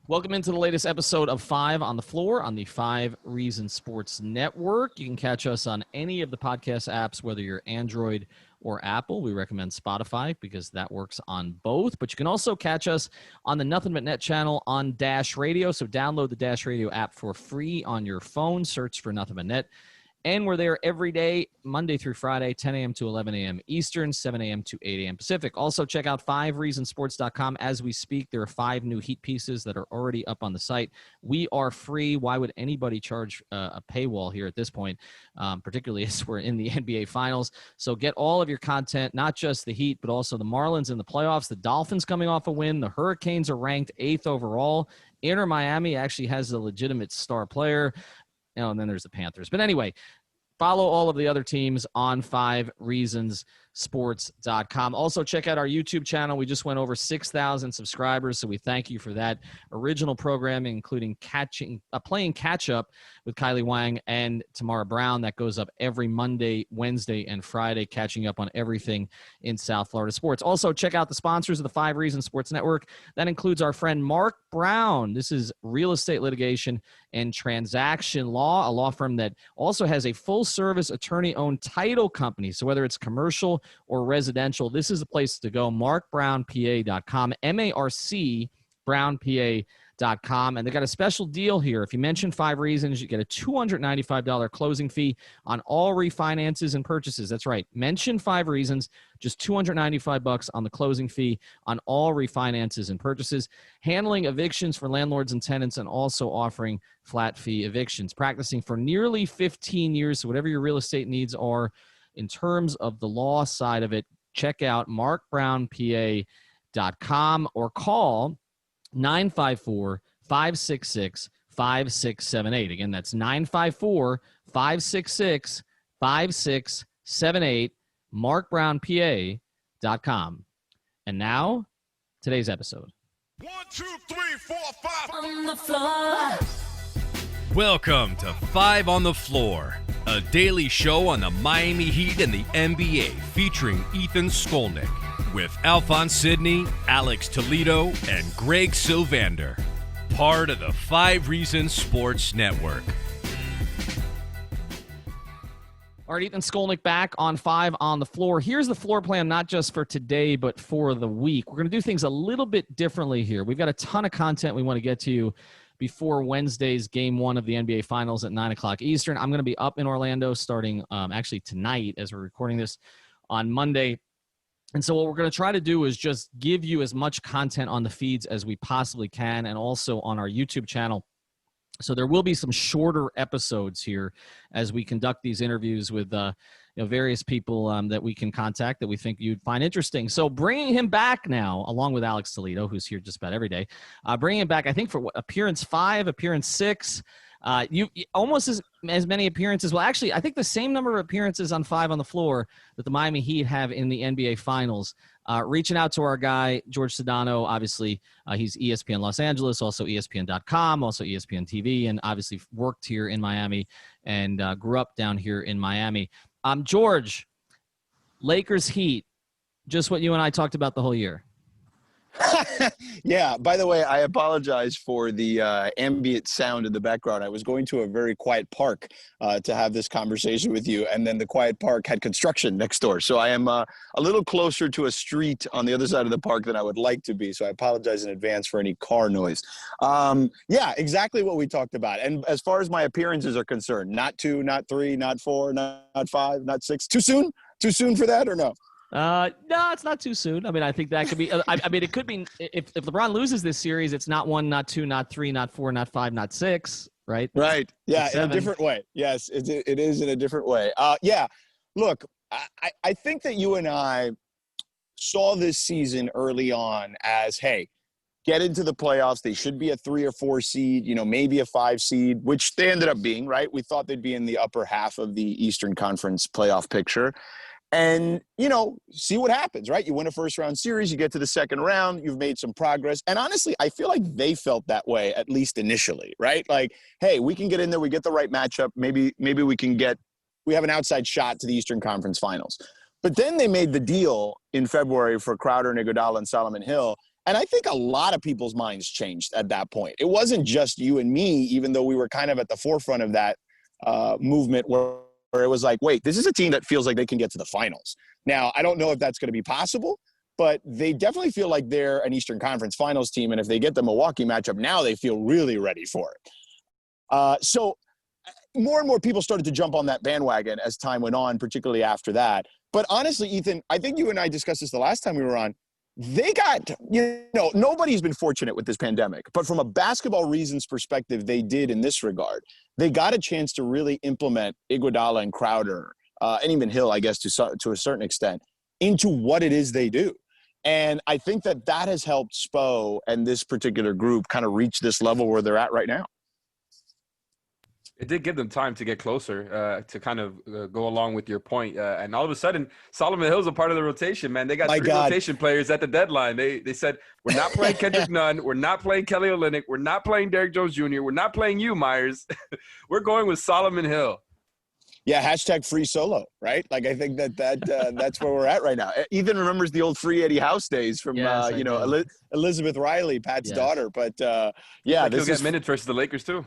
Welcome into the latest episode of 5 on the Floor on the 5 Reasons Sports Network. You can catch us on any of the podcast apps, whether you're Android or Apple. We recommend Spotify because that works on both. But you can also catch us on the Nothing But Net channel on Dash Radio. So download the Dash Radio app for free on your phone. Search for Nothing But Net. And we're there every day, Monday through Friday, 10 a.m. to 11 a.m. Eastern, 7 a.m. to 8 a.m. Pacific. Also, check out 5reasonsports.com. As we speak, there are 5 new Heat pieces that are already up on the site. We are free. Why would anybody charge a paywall here at this point, particularly as we're in the NBA Finals? So get all of your content, not just the Heat, but also the Marlins in the playoffs, the Dolphins coming off a win. The Hurricanes are ranked 8th overall. Inter Miami actually has a legitimate star player. And then there's the Panthers. But anyway, follow all of the other teams on 5reasonsports.com. Also, check out our YouTube channel. We just went over 6,000 subscribers, so we thank you for that. Original programming, including playing catch-up with Kylie Wang and Tamara Brown. That goes up every Monday, Wednesday, and Friday, catching up on everything in South Florida sports. Also, check out the sponsors of the 5 Reasons Sports Network. That includes our friend Mark Brown. This is real estate litigation and transaction law, a law firm that also has a full-service attorney-owned title company. So whether it's commercial or residential, this is the place to go. MarkBrownPA.com, M-A-R-C, BrownPA.com. And they got a special deal here. If you mention 5 Reasons, you get a $295 closing fee on all refinances and purchases. That's right. Mention 5 Reasons, just $295 on the closing fee on all refinances and purchases. Handling evictions for landlords and tenants, and also offering flat fee evictions. Practicing for nearly 15 years. So whatever your real estate needs are in terms of the law side of it, check out MarkBrownPA.com or call 954-566-5678. Again, that's 954-566-5678, markbrownpa.com. And now, today's episode. 1, 2, 3, 4, 5 on the floor. Welcome to 5 on the Floor, a daily show on the Miami Heat and the NBA featuring Ethan Skolnick with Alphonse Sidney, Alex Toledo, and Greg Sylvander. Part of the 5 Reasons Sports Network. All right, Ethan Skolnick back on 5 on the Floor. Here's the floor plan, not just for today, but for the week. We're going to do things a little bit differently here. We've got a ton of content we want to get to you before Wednesday's Game 1 of the NBA Finals at 9 o'clock Eastern. I'm going to be up in Orlando starting actually tonight as we're recording this on Monday. And so what we're going to try to do is just give you as much content on the feeds as we possibly can, and also on our YouTube channel. So there will be some shorter episodes here as we conduct these interviews with various people that we can contact that we think you'd find interesting. So bringing him back now, along with Alex Toledo, who's here just about every day, bringing him back, I think, for appearance 5, appearance 6. You almost as many appearances. Well, actually, I think the same number of appearances on 5 on the Floor that the Miami Heat have in the NBA Finals. Reaching out to our guy, Jorge Sedano. Obviously, he's ESPN Los Angeles, also ESPN.com, also ESPN TV, and obviously worked here in Miami and grew up down here in Miami. George, Lakers Heat, just what you and I talked about the whole year. Yeah, by the way, I apologize for the ambient sound in the background. I was going to a very quiet park to have this conversation with you, and then the quiet park had construction next door. So I am a little closer to a street on the other side of the park than I would like to be. So I apologize in advance for any car noise. Yeah, exactly what we talked about. And as far as my appearances are concerned, not 2, not 3, not 4, not 5, not 6. Too soon? Too soon for that or no? No, it's not too soon. I mean, I think that could be I mean, it could be if LeBron loses this series, it's not 1, not 2, not 3, not 4, not 5, not 6, right? Right. Yeah, It's in a 7. different way. Yes, it is in a different way. Yeah, look, I think that you and I saw this season early on as, hey, get into the playoffs. They should be a 3 or 4 seed, maybe a 5 seed, which they ended up being, right? We thought they'd be in the upper half of the Eastern Conference playoff picture. And, see what happens, right? You win a first-round series, you get to the second round, you've made some progress. And honestly, I feel like they felt that way, at least initially, right? Like, hey, we can get in there, we get the right matchup, maybe we have an outside shot to the Eastern Conference Finals. But then they made the deal in February for Crowder, Iguodala, and Solomon Hill, And I think a lot of people's minds changed at that point. It wasn't just you and me, even though we were kind of at the forefront of that movement where it was like, wait, this is a team that feels like they can get to the finals. Now, I don't know if that's going to be possible, but they definitely feel like they're an Eastern Conference Finals team. And if they get the Milwaukee matchup now, they feel really ready for it. So more and more people started to jump on that bandwagon as time went on, particularly after that. But honestly, Ethan, I think you and I discussed this the last time we were on. They got, nobody's been fortunate with this pandemic, but from a basketball reasons perspective, they did in this regard. They got a chance to really implement Iguodala and Crowder, and even Hill, I guess, to a certain extent, into what it is they do. And I think that has helped Spo and this particular group kind of reach this level where they're at right now. It did give them time to get closer, to kind of go along with your point. And all of a sudden, Solomon Hill's a part of the rotation, man. They got three rotation players at the deadline. They said, we're not playing Kendrick Nunn. We're not playing Kelly Olynyk. We're not playing Derrick Jones Jr. We're not playing you, Myers. We're going with Solomon Hill. Yeah, hashtag free solo, right? Like, I think that's where we're at right now. Ethan remembers the old free Eddie House days from, yes, Elizabeth Riley, Pat's daughter. But, yeah. He'll get minutes versus the Lakers, too.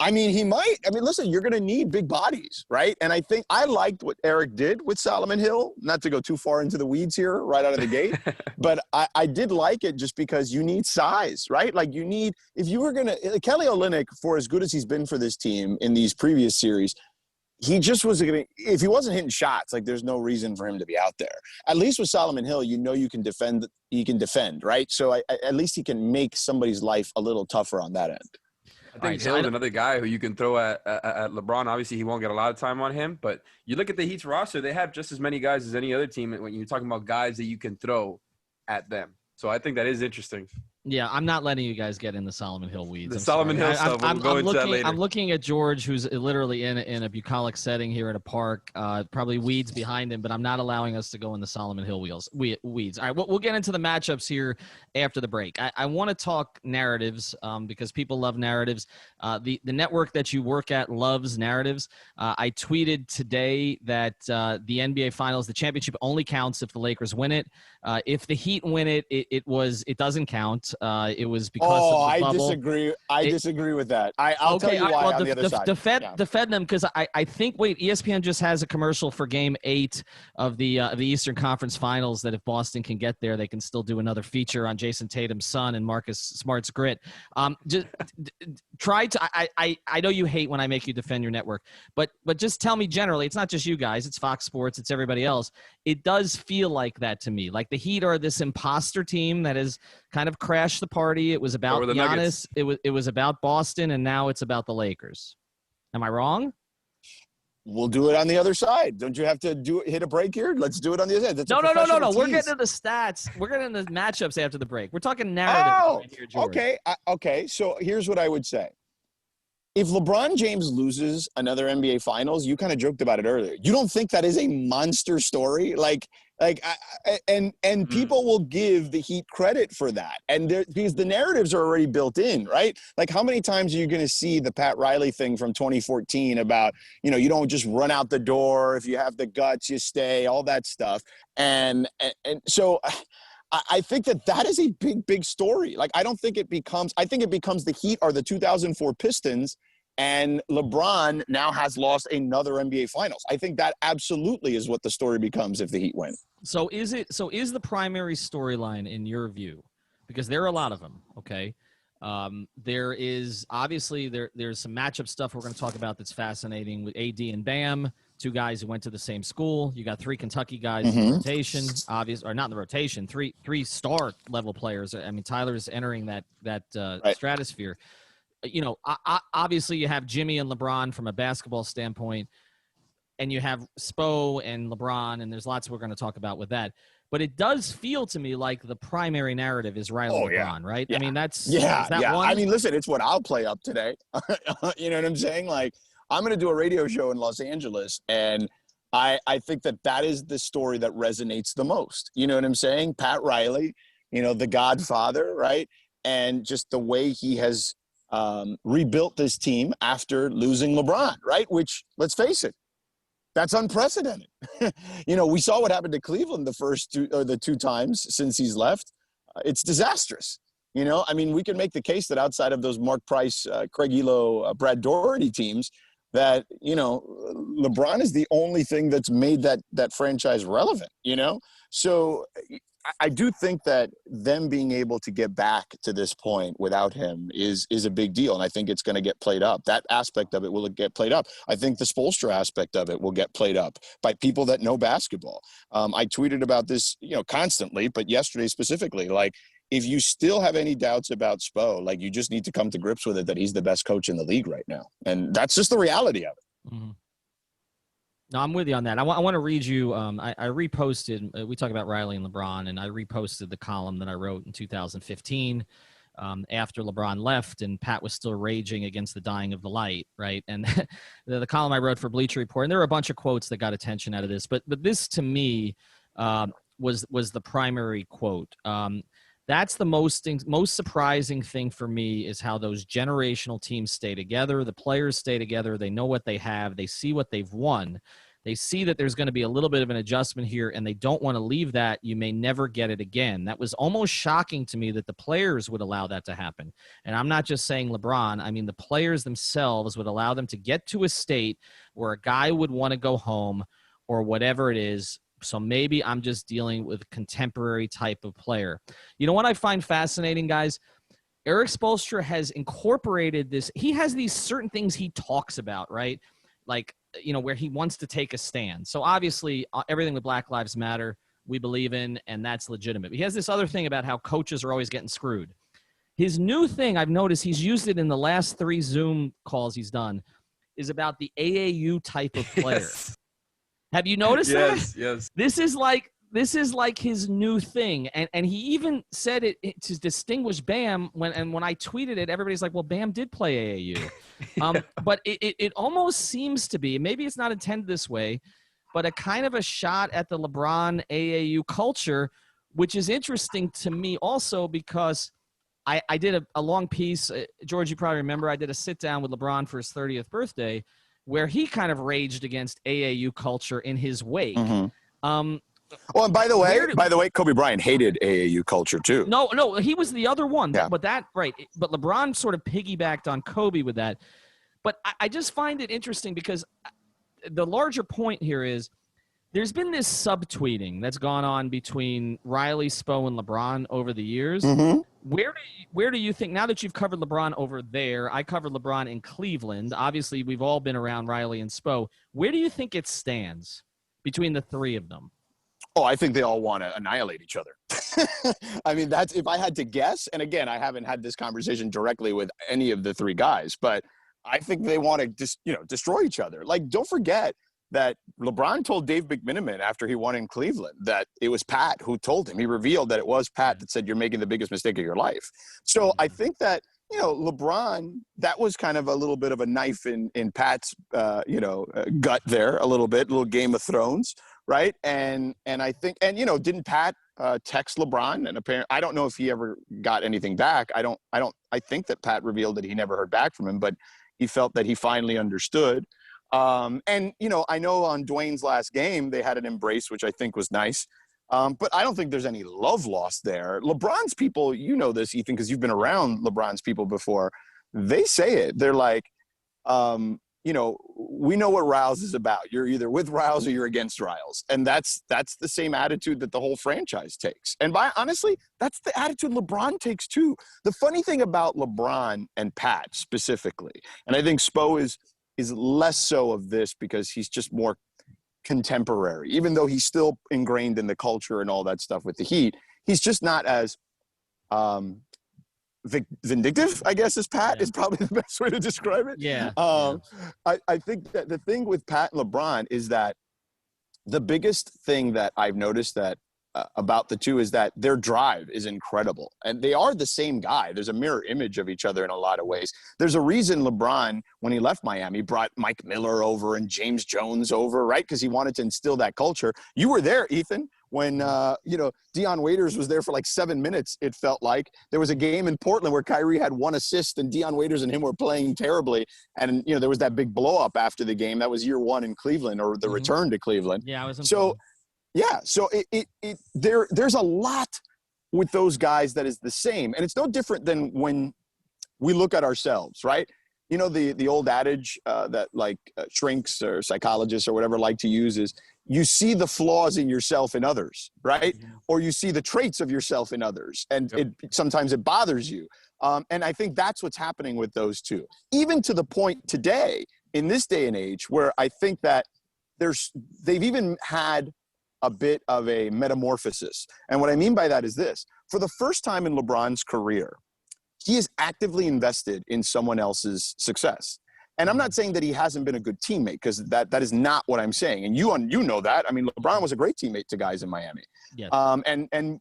I mean, he might. I mean, listen, you're going to need big bodies, right? And I think I liked what Erik did with Solomon Hill, not to go too far into the weeds here right out of the gate, but I did like it just because you need size, right? Like you need, if you were going to, Kelly Olynyk, for as good as he's been for this team in these previous series, he just wasn't going to, if he wasn't hitting shots, like there's no reason for him to be out there. At least with Solomon Hill, you can defend, right? So at least he can make somebody's life a little tougher on that end. I think Hill's another guy who you can throw at LeBron. Obviously, he won't get a lot of time on him, but you look at the Heat's roster, they have just as many guys as any other team when you're talking about guys that you can throw at them. So I think that is interesting. Yeah, I'm not letting you guys get in the Solomon Hill weeds. Solomon Hill stuff, we'll go into that later. I'm looking at George, who's literally in a bucolic setting here at a park, probably weeds behind him, but I'm not allowing us to go in the Solomon Hill weeds. All right, we'll get into the matchups here after the break. I want to talk narratives because people love narratives. The network that you work at loves narratives. I tweeted today that the NBA Finals, the championship only counts if the Lakers win it. If the Heat win it, it doesn't count. It was because of the bubble. I disagree with that. I'll tell you why on the other side. Defend them because I think, ESPN just has a commercial for Game 8 of the Eastern Conference Finals that if Boston can get there, they can still do another feature on Jason Tatum's son and Marcus Smart's grit. Just try to. I know you hate when I make you defend your network, but just tell me generally. It's not just you guys. It's Fox Sports. It's everybody else. It does feel like that to me. Like the Heat are this imposter team that has kind of crashed the party. It was about Giannis. It was about Boston, and now it's about the Lakers. Am I wrong? We'll do it on the other side. Don't you have to hit a break here? Let's do it on the other side. No. We're getting into the stats. We're getting into the matchups after the break. We're talking narrative. Right here, George. Okay. So here's what I would say. If LeBron James loses another NBA Finals, you kind of joked about it earlier. You don't think that is a monster story? And people will give the Heat credit for that. And because the narratives are already built in, right? Like how many times are you going to see the Pat Riley thing from 2014 about, you don't just run out the door. If you have the guts, you stay, all that stuff. And so I think that is a big story. Like, I think it becomes the Heat are the 2004 Pistons and LeBron now has lost another NBA Finals. I think that absolutely is what the story becomes if the Heat win. So is the primary storyline in your view, because there are a lot of them, okay? There is obviously there's some matchup stuff we're going to talk about that's fascinating with AD and Bam, two guys who went to the same school. You got three Kentucky guys in the rotation, or not in the rotation, three star level players. I mean, Tyler's entering that stratosphere. Obviously you have Jimmy and LeBron from a basketball standpoint, and you have Spo and LeBron, and there's lots we're going to talk about with that. But it does feel to me like the primary narrative is Riley LeBron, right? Yeah. I mean, that's one? I mean, listen, it's what I'll play up today. You know what I'm saying? Like, I'm going to do a radio show in Los Angeles, and I think that is the story that resonates the most. You know what I'm saying? Pat Riley, the Godfather, right? And just the way he has rebuilt this team after losing LeBron, right? Which, let's face it, that's unprecedented. We saw what happened to Cleveland the two times since he's left. it's disastrous. You know, I mean, we can make the case that outside of those Mark Price, Craig Elo, Brad Doherty teams, that, you know, LeBron is the only thing that's made that franchise relevant, you know? So I do think that them being able to get back to this point without him is a big deal. And I think it's going to get played up. That aspect of it will get played up. I think the Spoelstra aspect of it will get played up by people that know basketball. I tweeted about this, you know, constantly, but yesterday specifically, like, if you still have any doubts about Spo, like, you just need to come to grips with it, that he's the best coach in the league right now. And that's just the reality of it. Mm-hmm. No, I'm with you on that. I want to read you. I reposted. We talk about Riley and LeBron, and I reposted the column that I wrote in 2015 after LeBron left, and Pat was still raging against the dying of the light, right? And the column I wrote for Bleacher Report, and there were a bunch of quotes that got attention out of this, but this to me was the primary quote. That's the most surprising thing for me, is how those generational teams stay together. The players stay together. They know what they have. They see what they've won. They see that there's going to be a little bit of an adjustment here, and they don't want to leave that. You may never get it again. That was almost shocking to me that the players would allow that to happen. And I'm not just saying LeBron. I mean, the players themselves would allow them to get to a state where a guy would want to go home or whatever it is. So maybe I'm just dealing with a contemporary type of player. You know what I find fascinating, guys? Erik Spoelstra has incorporated this. He has these certain things he talks about, right? Like, you know, where he wants to take a stand. So obviously everything with Black Lives Matter we believe in, and that's legitimate. But he has this other thing about how coaches are always getting screwed. His new thing, I've noticed, he's used it in the last 3 Zoom calls he's done, is about the AAU type of player. Yes. Have you noticed that? Yes. This is like his new thing, and he even said it to distinguish Bam. When I tweeted it, everybody's like, "Well, Bam did play AAU," but it almost seems to be, maybe it's not intended this way, but a kind of a shot at the LeBron AAU culture, which is interesting to me also because I did a long piece. George, you probably remember, I did a sit down with LeBron for his 30th birthday, where he kind of raged against AAU culture in his wake. Mm-hmm. Well, and by the way, Kobe Bryant hated AAU culture too. No, he was the other one. Yeah. But But LeBron sort of piggybacked on Kobe with that. But I just find it interesting because the larger point here is there's been this subtweeting that's gone on between Riley, Spo, and LeBron over the years. Mm-hmm. Where do you think, now that you've covered LeBron over there, I covered LeBron in Cleveland. Obviously, we've all been around Riley and Spo. Where do you think it stands between the three of them? Oh, I think they all want to annihilate each other. I mean, that's, if I had to guess, and again, I haven't had this conversation directly with any of the 3 guys, but I think they want to just, destroy each other. Like, don't forget that LeBron told Dave McMenamin after he won in Cleveland that it was Pat who told him. He revealed that it was Pat that said, "You're making the biggest mistake of your life." So I think that, LeBron, that was kind of a little bit of a knife in Pat's, gut there, a little Game of Thrones, right? And I think, didn't Pat text LeBron? And apparently, I don't know if he ever got anything back. I think that Pat revealed that he never heard back from him, but he felt that he finally understood. I know on Dwayne's last game, they had an embrace, which I think was nice. But I don't think there's any love lost there. LeBron's people, you know this, Ethan, because you've been around LeBron's people before. They say it. They're like, we know what Riles is about. You're either with Riles or you're against Riles. And that's the same attitude that the whole franchise takes. And honestly, that's the attitude LeBron takes too. The funny thing about LeBron and Pat specifically, and I think Spo is less so of this because he's just more contemporary, even though he's still ingrained in the culture and all that stuff with the Heat. He's just not as vindictive, I guess, as Pat is probably the best way to describe it. Yeah. I think that the thing with Pat and LeBron is that the biggest thing that I've noticed that about the two is that their drive is incredible. And they are the same guy. There's a mirror image of each other in a lot of ways. There's a reason LeBron, when he left Miami, brought Mike Miller over and James Jones over, right? Because he wanted to instill that culture. You were there, Ethan, when, Deion Waiters was there for like 7 minutes, it felt like. There was a game in Portland where Kyrie had 1 assist and Deion Waiters and him were playing terribly. And, there was that big blow-up after the game. That was year 1 in Cleveland, or the return to Cleveland. Yeah, I was in So, yeah, so there's a lot with those guys that is the same. And it's no different than when we look at ourselves, right? You know, the old adage that like shrinks or psychologists or whatever like to use is you see the flaws in yourself in others, right? Or you see the traits of yourself in others, and sometimes it bothers you. And I think that's what's happening with those two, even to the point today in this day and age where I think that they've even had a bit of a metamorphosis. And what I mean by that is this: for the first time in LeBron's career, he is actively invested in someone else's success. And I'm not saying that he hasn't been a good teammate, because that is not what I'm saying. And you know that. I mean, LeBron was a great teammate to guys in Miami. Yes. And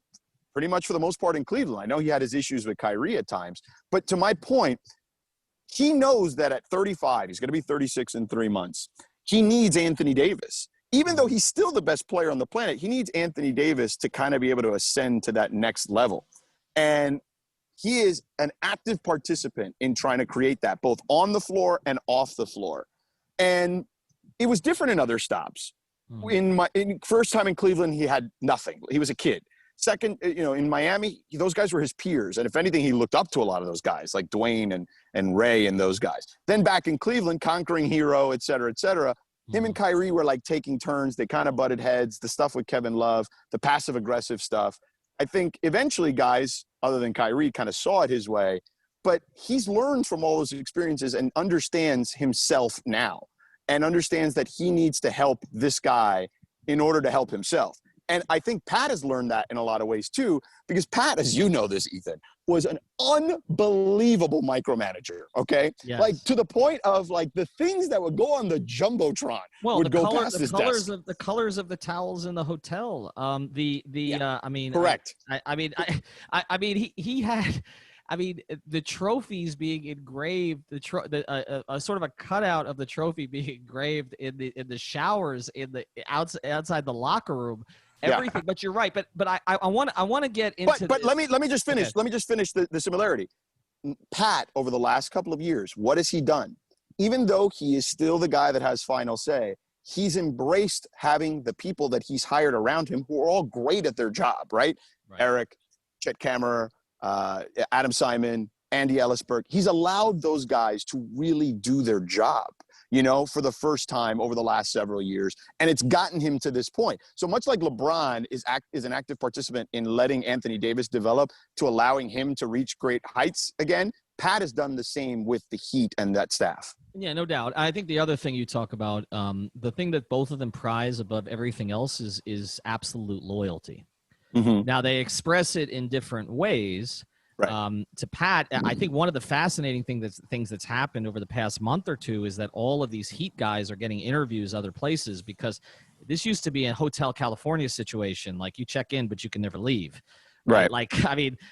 pretty much for the most part in Cleveland. I know he had his issues with Kyrie at times. But to my point, he knows that at 35, he's going to be 36 in 3 months, he needs Anthony Davis. Even though he's still the best player on the planet, he needs Anthony Davis to kind of be able to ascend to that next level. And he is an active participant in trying to create that, both on the floor and off the floor. And it was different in other stops. In first time in Cleveland, he had nothing. He was a kid. Second, in Miami, those guys were his peers. And if anything, he looked up to a lot of those guys, like Dwayne and Ray and those guys. Then back in Cleveland, conquering hero, et cetera, et cetera. Him and Kyrie were like taking turns. They kind of butted heads. The stuff with Kevin Love, the passive-aggressive stuff. I think eventually guys, other than Kyrie, kind of saw it his way. But he's learned from all those experiences and understands himself now and understands that he needs to help this guy in order to help himself. And I think Pat has learned that in a lot of ways too, because Pat, as you know this, Ethan, was an unbelievable micromanager, okay? Yes. Like to the point of like the things that would go on the Jumbotron would go past his desk. The colors of the towels in the hotel. Correct. He had, the trophies being engraved, a sort of a cutout of the trophy being engraved in the showers outside the locker room. Everything, but you're right. But I want to get into. But let me just finish. Okay. Let me just finish the similarity. Pat, over the last couple of years, what has he done? Even though he is still the guy that has final say, he's embraced having the people that he's hired around him who are all great at their job, right? Erik, Chet Kammerer, Adam Simon, Andy Ellisberg. He's allowed those guys to really do their job, for the first time over the last several years. And it's gotten him to this point. So much like LeBron is an active participant in letting Anthony Davis develop to allowing him to reach great heights again, Pat has done the same with the Heat and that staff. Yeah, no doubt. I think the other thing you talk about, the thing that both of them prize above everything else is absolute loyalty. Mm-hmm. Now, they express it in different ways. Right. To Pat, I think one of the fascinating things that's happened over the past month or two is that all of these Heat guys are getting interviews other places, because this used to be a Hotel California situation. Like you check in, but you can never leave. Right. Like,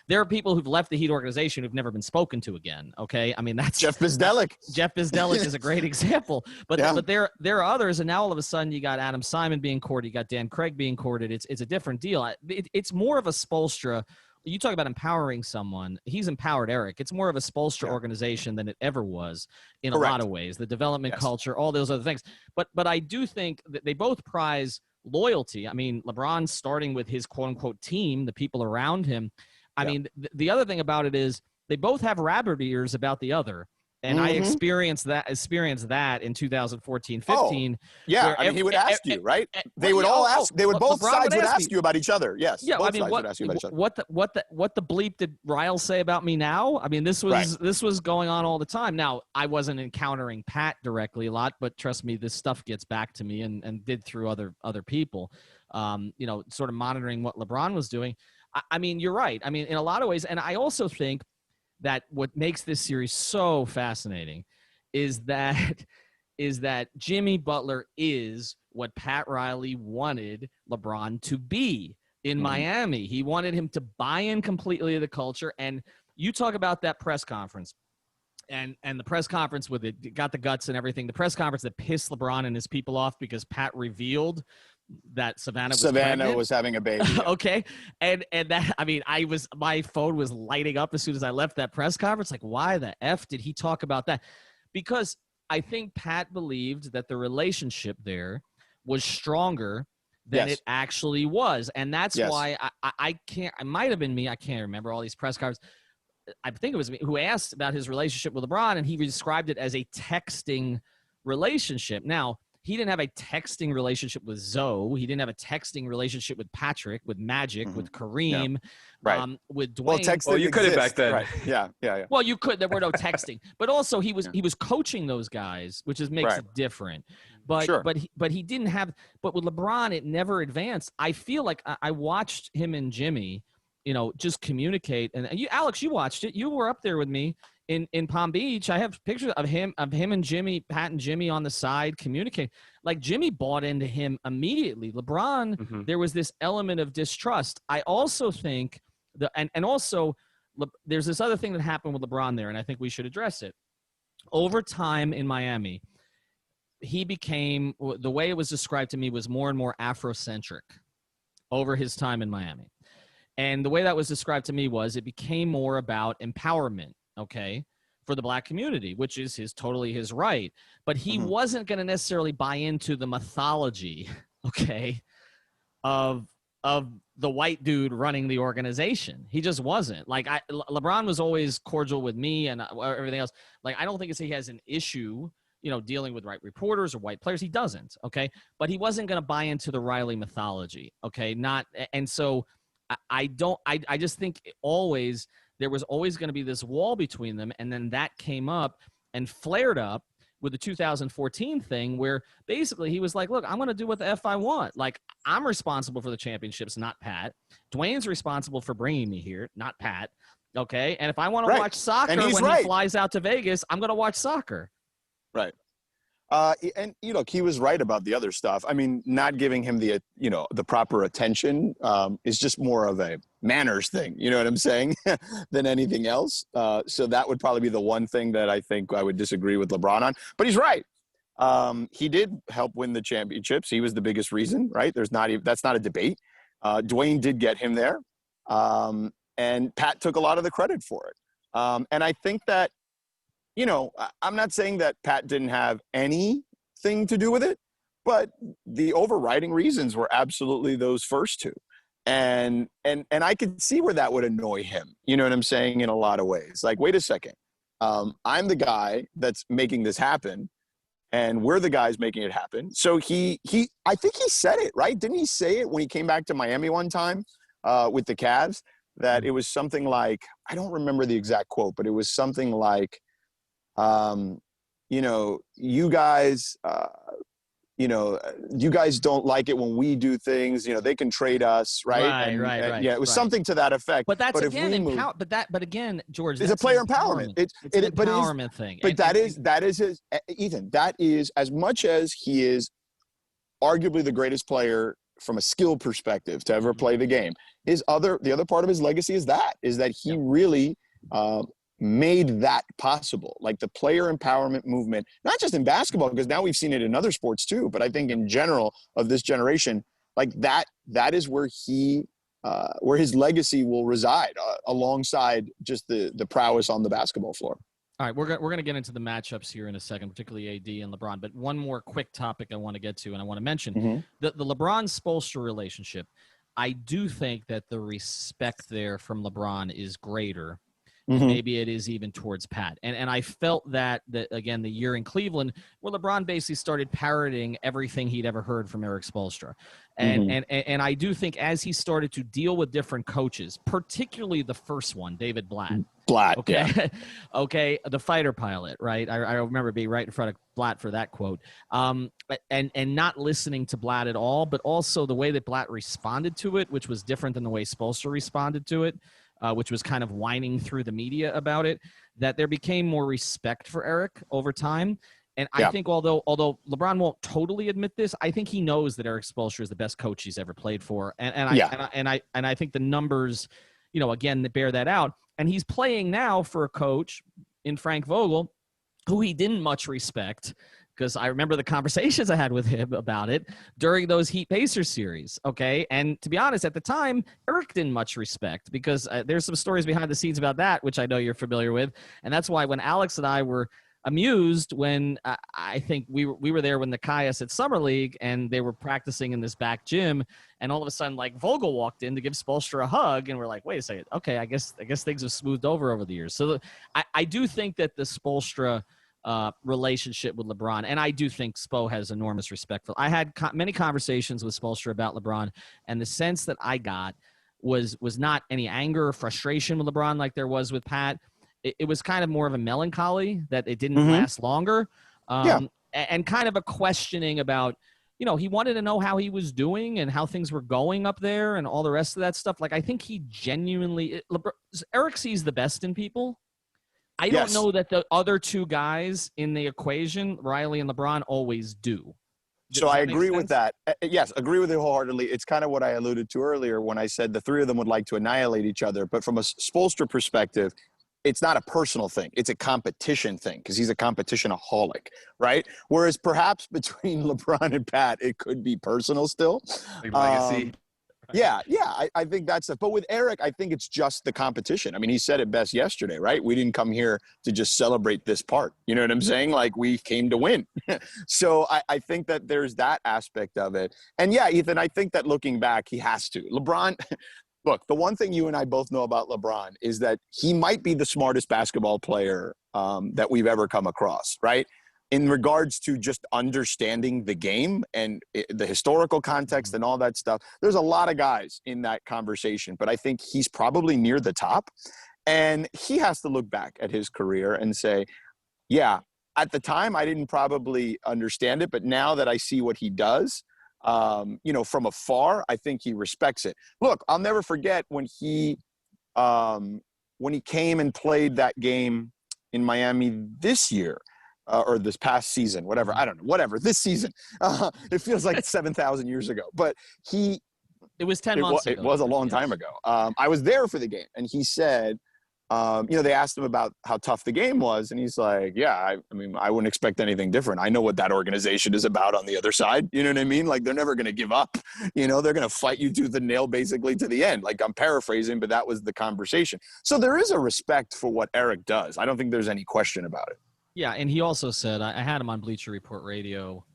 there are people who've left the Heat organization who've never been spoken to again. Okay. That's Jeff Bizdelek. Jeff Bizdelek is a great example, but there are others. And now all of a sudden you got Adam Simon being courted. You got Dan Craig being courted. It's a different deal. It's more of a Spoelstra. You talk about empowering someone. He's empowered Erik. It's more of a Spoelstra organization than it ever was in Correct. A lot of ways. The development culture, all those other things. But I do think that they both prize loyalty. LeBron starting with his quote-unquote team, the people around him. The other thing about it is they both have rabbit ears about the other. And I experienced that in 2014, 15. He would ask you, right? They would all ask. They would both sides would ask you about each other. Yes. Yeah. Both sides would ask you about each other. What the bleep did Riles say about me now? This was going on all the time. Now, I wasn't encountering Pat directly a lot, but trust me, this stuff gets back to me and did through other people. Sort of monitoring what LeBron was doing. You're right. In a lot of ways, and I also think that what makes this series so fascinating is that Jimmy Butler is what Pat Riley wanted LeBron to be in Miami. He wanted him to buy in completely to the culture. And you talk about that press conference and the press conference with it got the guts and everything. The press conference that pissed LeBron and his people off because Pat revealed that Savannah was having a baby. Yeah. Okay. And that, my phone was lighting up as soon as I left that press conference. Like, why the F did he talk about that? Because I think Pat believed that the relationship there was stronger than it actually was. And that's Yes. why I can't – it might have been me. I can't remember all these press cards. I think it was me who asked about his relationship with LeBron, and he described it as a texting relationship. Now, he didn't have a texting relationship with Zoe. He didn't have a texting relationship with Patrick, with Magic, with Kareem, with Dwayne. Well, texting you could have back then. Right. Yeah. Well, you could. There were no texting, but also he was coaching those guys, which makes it different. But but he didn't have. But with LeBron, it never advanced. I feel like I watched him and Jimmy, just communicate. And you, Alex, you watched it. You were up there with me in Palm Beach. I have pictures of him and Jimmy, Pat and Jimmy on the side communicating. Like Jimmy bought into him immediately. LeBron, there was this element of distrust. I also think and also there's this other thing that happened with LeBron there, and I think we should address it. Over time in Miami, he became, the way it was described to me, was more and more Afrocentric over his time in Miami. And the way that was described to me was it became more about empowerment, for the black community, which is totally his right. But he wasn't going to necessarily buy into the mythology, of the white dude running the organization. He just wasn't. Like, LeBron was always cordial with me and everything else. Like, I don't think he has an issue, dealing with white reporters or white players. He doesn't, But he wasn't going to buy into the Riley mythology, and so I just think there was always going to be this wall between them, and then that came up and flared up with the 2014 thing, where basically he was like, look, I'm going to do what the F I want. Like, I'm responsible for the championships, not Pat. Dwayne's responsible for bringing me here, not Pat. And if I want to watch soccer when he flies out to Vegas, I'm going to watch soccer. Right. And he was right about the other stuff. I mean, not giving him the proper attention is just more of a manners thing. You know what I'm saying? Than anything else. So that would probably be the one thing that I think I would disagree with LeBron on. But he's right. He did help win the championships. He was the biggest reason, right? That's not a debate. Dwayne did get him there. And Pat took a lot of the credit for it. And I think that, I'm not saying that Pat didn't have anything to do with it, but the overriding reasons were absolutely those first two. And I could see where that would annoy him. You know what I'm saying? In a lot of ways. Like, wait a second. I'm the guy that's making this happen, and we're the guys making it happen. So I think he said it, right? Didn't he say it when he came back to Miami one time with the Cavs, that it was something like, I don't remember the exact quote, but it was something like, you guys, you guys don't like it when we do things, they can trade us. Right. Right. Yeah. It was something to that effect. But that's but again, George, it's a player empowerment. It's an empowerment thing. But that is Ethan, that is, as much as he is arguably the greatest player from a skill perspective to ever play the game, the other part of his legacy is that he really, made that possible, like the player empowerment movement, not just in basketball, because now we've seen it in other sports too, but I think in general of this generation, like that is where where his legacy will reside, alongside just the prowess on the basketball floor. All right, we're going to get into the matchups here in a second, particularly AD and LeBron, but one more quick topic I want to get to, and I want to mention the LeBron-Spoelstra relationship. I do think that the respect there from LeBron is greater. Maybe it is even towards Pat. And I felt that again, the year in Cleveland, where LeBron basically started parroting everything he'd ever heard from Erik Spoelstra. And I do think as he started to deal with different coaches, particularly the first one, David Blatt. The fighter pilot, right? I remember being right in front of Blatt for that quote. And not listening to Blatt at all, but also the way that Blatt responded to it, which was different than the way Spoelstra responded to it. Which was kind of whining through the media about it, that there became more respect for Erik over time. And I think although LeBron won't totally admit this, I think he knows that Erik Spoelstra is the best coach he's ever played for. And I think the numbers, again, that bear that out. And he's playing now for a coach in Frank Vogel, who he didn't much respect, because I remember the conversations I had with him about it during those Heat Pacers series. And to be honest, at the time, Erik didn't much respect, because there's some stories behind the scenes about that, which I know you're familiar with. And that's why when Alex and I were amused when I think we were there when the Caius at Summer League, and they were practicing in this back gym, and all of a sudden, like, Vogel walked in to give Spoelstra a hug, and we're like, wait a second, okay, I guess things have smoothed over the years. So I do think that the Spoelstra relationship with LeBron, and I do think Spo has enormous respect for. I had many conversations with Spoelstra about LeBron, and the sense that I got was not any anger or frustration with LeBron like there was with Pat. It was kind of more of a melancholy that it didn't last longer, and kind of a questioning about, he wanted to know how he was doing and how things were going up there and all the rest of that stuff. Like, I think he genuinely Erik sees the best in people. I don't know that the other two guys in the equation, Riley and LeBron, always do. So I agree with that. Yes, agree with it wholeheartedly. It's kind of what I alluded to earlier when I said the three of them would like to annihilate each other. But from a Spoelstra perspective, it's not a personal thing. It's a competition thing because he's a competitionaholic, right? Whereas perhaps between LeBron and Pat, it could be personal still. Like legacy. I think that's it. But with Erik, I think it's just the competition. I mean, he said it best yesterday, right? We didn't come here to just celebrate this part. You know what I'm saying? Like, we came to win. So I think that there's that aspect of it. And yeah, Ethan, I think that looking back, he has to. LeBron, look, the one thing you and I both know about LeBron is that he might be the smartest basketball player that we've ever come across, right? In regards to just understanding the game and the historical context and all that stuff. There's a lot of guys in that conversation, but I think he's probably near the top. And he has to look back at his career and say, yeah, at the time I didn't probably understand it, but now that I see what he does, from afar, I think he respects it. Look, I'll never forget when he came and played that game in Miami this year. Or this past season, whatever. I don't know. Whatever. This season. It feels like 7,000 years ago. But it was 10 months ago. It was a long time ago. I was there for the game. And he said, they asked him about how tough the game was. And he's like, yeah, I mean, I wouldn't expect anything different. I know what that organization is about on the other side. You know what I mean? Like, they're never going to give up. They're going to fight you tooth and nail basically to the end. Like, I'm paraphrasing, but that was the conversation. So there is a respect for what Erik does. I don't think there's any question about it. Yeah, and he also said, I had him on Bleacher Report Radio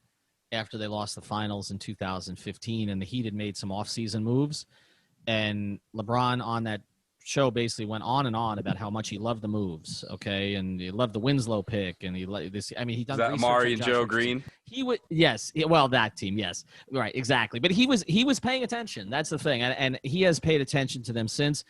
after they lost the finals in 2015, and the Heat had made some offseason moves. And LeBron on that show basically went on and on about how much he loved the moves, okay, and he loved the Winslow pick, and he this. I mean, he done. Is that Amari and Joe Green? He would, yes. Well, that team, yes, right, exactly. But he was paying attention. That's the thing, and he has paid attention to them since.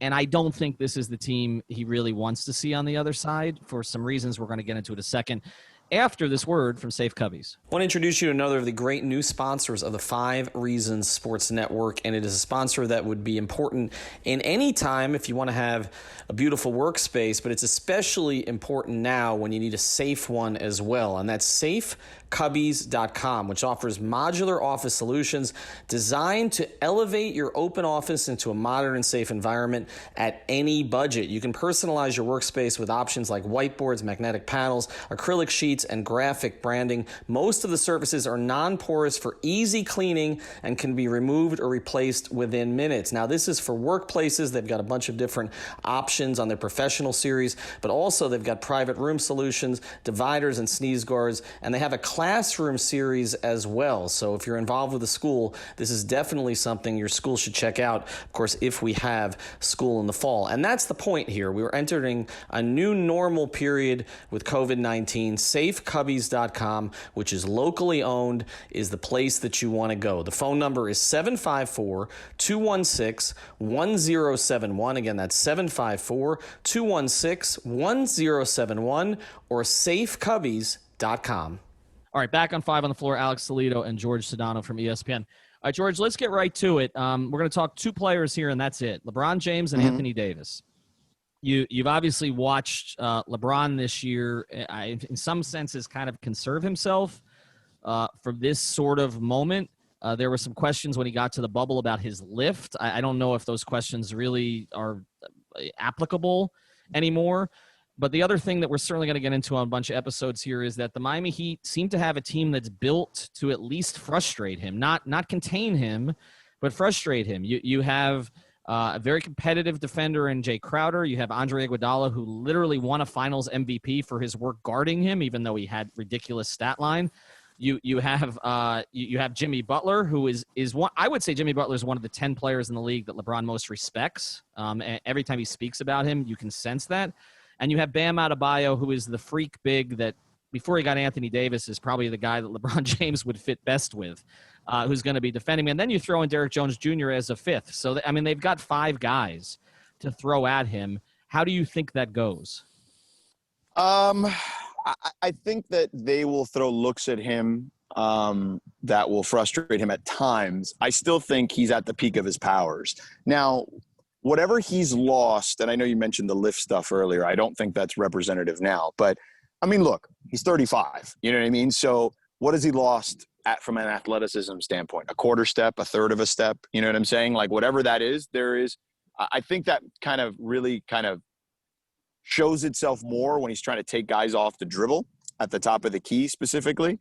And I don't think this is the team he really wants to see on the other side for some reasons we're going to get into in a second. After this word from Safe Cubbies. I want to introduce you to another of the great new sponsors of the 5 Reasons Sports Network, and it is a sponsor that would be important in any time if you want to have a beautiful workspace, but it's especially important now when you need a safe one as well, and that's safecubbies.com, which offers modular office solutions designed to elevate your open office into a modern and safe environment at any budget. You can personalize your workspace with options like whiteboards, magnetic panels, acrylic sheets, and graphic branding. Most of the surfaces are non-porous for easy cleaning and can be removed or replaced within minutes. Now, this is for workplaces. They've got a bunch of different options on their professional series, but also they've got private room solutions, dividers and sneeze guards, and they have a classroom series as well. So if you're involved with a school, this is definitely something your school should check out, of course, if we have school in the fall. And that's the point here. We were entering a new normal period with COVID-19. Safecubbies.com, which is locally owned, is the place that you want to go. The phone number is 754-216-1071. Again, that's 754-216-1071 or safecubbies.com. All right, back on 5 on the floor, Alex Toledo and Jorge Sedano from ESPN. All right, George, let's get right to it. We're going to talk 2 players here, and that's it. LeBron James and Anthony Davis. You've obviously watched LeBron this year, in some senses, kind of conserve himself for this sort of moment. There were some questions when he got to the bubble about his lift. I don't know if those questions really are applicable anymore. But the other thing that we're certainly going to get into on a bunch of episodes here is that the Miami Heat seem to have a team that's built to at least frustrate him, not contain him, but frustrate him. You have A very competitive defender in Jay Crowder. You have Andre Iguodala, who literally won a Finals MVP for his work guarding him, even though he had ridiculous stat line. You have Jimmy Butler, who is one. I would say Jimmy Butler is one of the 10 players in the league that LeBron most respects. And every time he speaks about him, you can sense that. And you have Bam Adebayo, who is the freak big that before he got Anthony Davis is probably the guy that LeBron James would fit best with, who's going to be defending him. And then you throw in Derrick Jones Jr. as a fifth. So, I mean, they've got 5 guys to throw at him. How do you think that goes? I think that they will throw looks at him that will frustrate him at times. I still think he's at the peak of his powers. Now, whatever he's lost, and I know you mentioned the lift stuff earlier, I don't think that's representative now. But, I mean, look, he's 35. You know what I mean? So what has he lost from an athleticism standpoint? A quarter step, a third of a step? You know what I'm saying? Like, whatever that is, I think that kind of really kind of shows itself more when he's trying to take guys off the dribble at the top of the key specifically.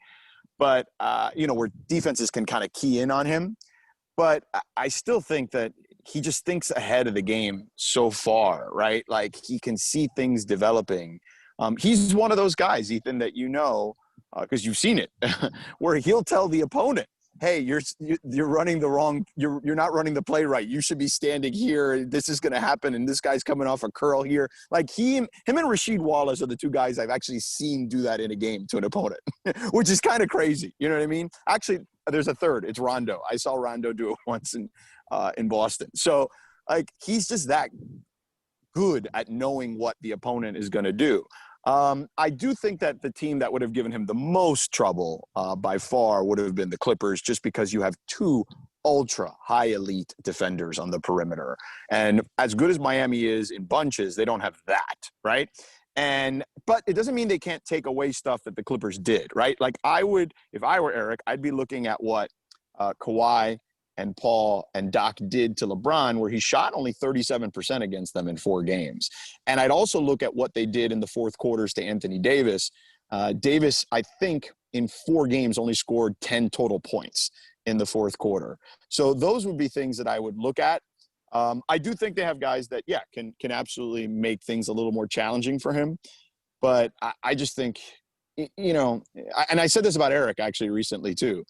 But, where defenses can kind of key in on him. But I still think that he just thinks ahead of the game so far, right? Like, he can see things developing. He's one of those guys, Ethan, that because you've seen it, where he'll tell the opponent, hey, you're running the wrong, you're not running the play right. You should be standing here. This is going to happen. And this guy's coming off a curl here. Like him and Rasheed Wallace are the 2 guys I've actually seen do that in a game to an opponent, which is kind of crazy. You know what I mean? Actually, there's a third. It's Rondo. I saw Rondo do it once in Boston. So like, he's just that good at knowing what the opponent is going to do. I do think that the team that would have given him the most trouble by far would have been the Clippers, just because you have 2 ultra high elite defenders on the perimeter. And as good as Miami is in bunches, they don't have that, right? But it doesn't mean they can't take away stuff that the Clippers did, right? Like if I were Erik, I'd be looking at what Kawhi and Paul and Doc did to LeBron, where he shot only 37% against them in 4 games. And I'd also look at what they did in the fourth quarters to Anthony Davis. Davis, I think, in 4 games only scored 10 total points in the fourth quarter. So those would be things that I would look at. I do think they have guys that, can absolutely make things a little more challenging for him. But I just think, and I said this about Erik actually recently too.